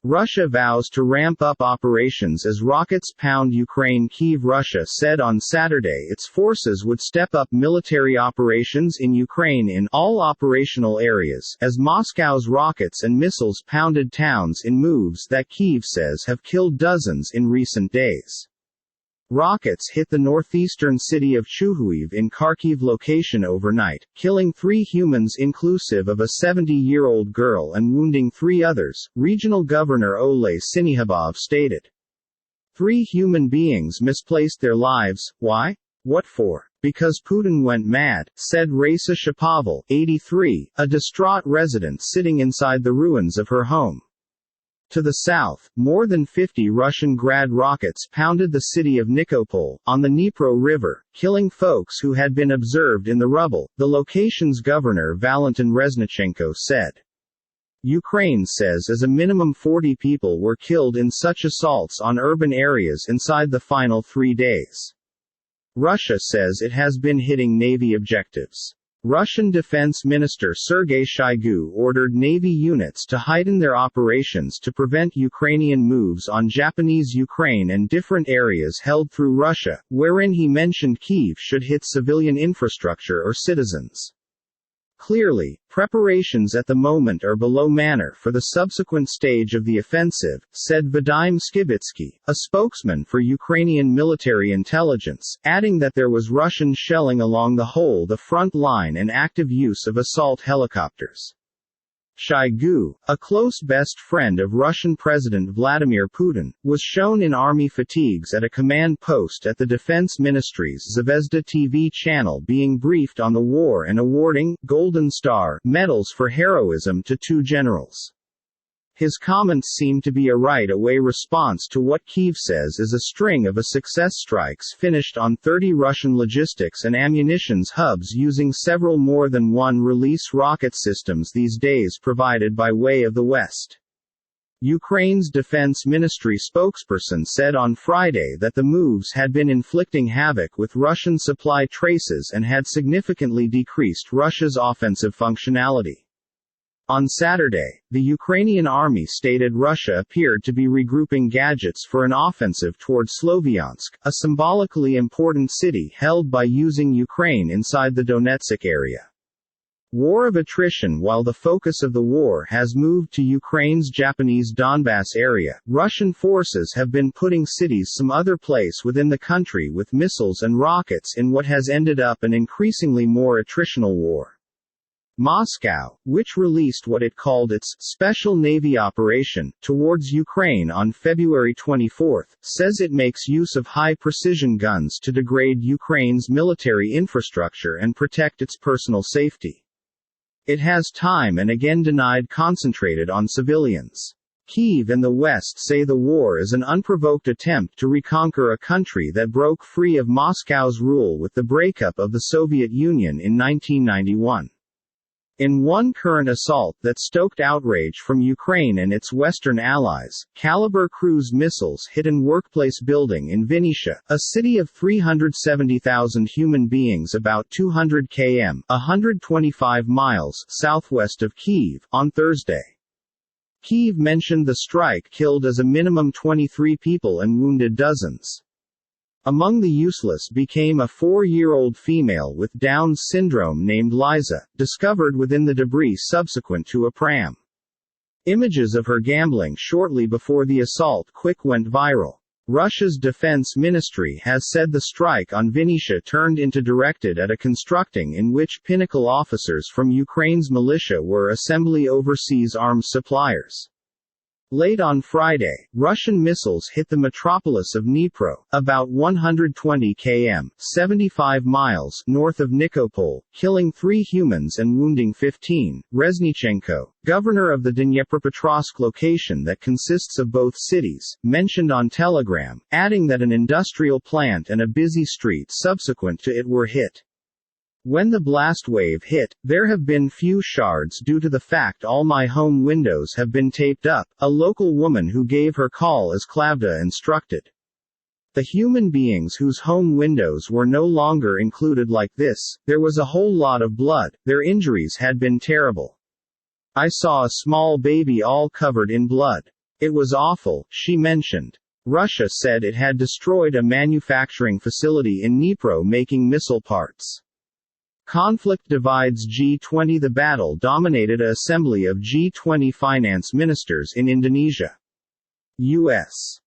Russia vows to ramp up operations as rockets pound Ukraine. Kyiv. Russia said on Saturday its forces would step up military operations in Ukraine in all operational areas as Moscow's rockets and missiles pounded towns in moves that Kyiv says have killed dozens in recent days. Rockets hit the northeastern city of Chuhuiv in Kharkiv location overnight, killing 3 humans inclusive of a 70-year-old girl and wounding 3 others, Regional Governor Oleh Syniehubov stated. 3 human beings misplaced their lives. Why? What for? Because Putin went mad, said Raisa Shapoval, 83, a distraught resident sitting inside the ruins of her home. To the south, more than 50 Russian Grad rockets pounded the city of Nikopol, on the Dnipro River, killing folks who had been observed in the rubble, the location's governor Valentin Reznichenko said. Ukraine says as a minimum 40 people were killed in such assaults on urban areas inside the final 3 days. Russia says it has been hitting Navy objectives. Russian Defense Minister Sergei Shoigu ordered Navy units to heighten their operations to prevent Ukrainian moves on Japanese Ukraine and different areas held through Russia, wherein he mentioned Kyiv should hit civilian infrastructure or citizens. Clearly, preparations at the moment are below manner for the subsequent stage of the offensive, said Vadim Skibitsky, a spokesman for Ukrainian military intelligence, adding that there was Russian shelling along the front line and active use of assault helicopters. Shoigu, a close best friend of Russian President Vladimir Putin, was shown in army fatigues at a command post at the Defense Ministry's Zvezda TV channel being briefed on the war and awarding Golden Star medals for heroism to 2 generals. His comments seem to be a right-away response to what Kyiv says is a string of success strikes finished on 30 Russian logistics and ammunitions hubs using several more than one release rocket systems these days provided by way of the West. Ukraine's Defense Ministry spokesperson said on Friday that the moves had been inflicting havoc with Russian supply traces and had significantly decreased Russia's offensive functionality. On Saturday, the Ukrainian army stated Russia appeared to be regrouping gadgets for an offensive toward Sloviansk, a symbolically important city held by using Ukraine inside the Donetsk area. War of attrition. While the focus of the war has moved to Ukraine's Japanese Donbass area, Russian forces have been putting cities some other place within the country with missiles and rockets in what has ended up an increasingly more attritional war. Moscow, which released what it called its Special Navy Operation towards Ukraine on February 24, says it makes use of high-precision guns to degrade Ukraine's military infrastructure and protect its personal safety. It has time and again denied concentrated on civilians. Kyiv and the West say the war is an unprovoked attempt to reconquer a country that broke free of Moscow's rule with the breakup of the Soviet Union in 1991. In one current assault that stoked outrage from Ukraine and its Western allies, Caliber cruise missiles hit an workplace building in Vinnytsia, a city of 370,000 human beings about 200 km (125 miles) southwest of Kyiv, on Thursday. Kyiv mentioned the strike killed as a minimum 23 people and wounded dozens. Among the useless became a 4-year-old female with Down's syndrome named Liza, discovered within the debris subsequent to a pram. Images of her gambling shortly before the assault quick went viral. Russia's defense ministry has said the strike on Vinnytsia turned into directed at a constructing in which pinnacle officers from Ukraine's militia were assembly overseas arms suppliers. Late on Friday, Russian missiles hit the metropolis of Dnipro, about 120 km (75 miles) north of Nikopol, killing 3 humans and wounding 15. Reznichenko, governor of the Dnipropetrovsk location that consists of both cities, mentioned on Telegram, adding that an industrial plant and a busy street subsequent to it were hit. When the blast wave hit, there have been few shards due to the fact all my home windows have been taped up, a local woman who gave her call as Klavda instructed. The human beings whose home windows were no longer included like this, there was a whole lot of blood, their injuries had been terrible. I saw a small baby all covered in blood. It was awful, she mentioned. Russia said it had destroyed a manufacturing facility in Dnipro making missile parts. Conflict divides G20. The battle dominated an assembly of G20 finance ministers in Indonesia. U.S.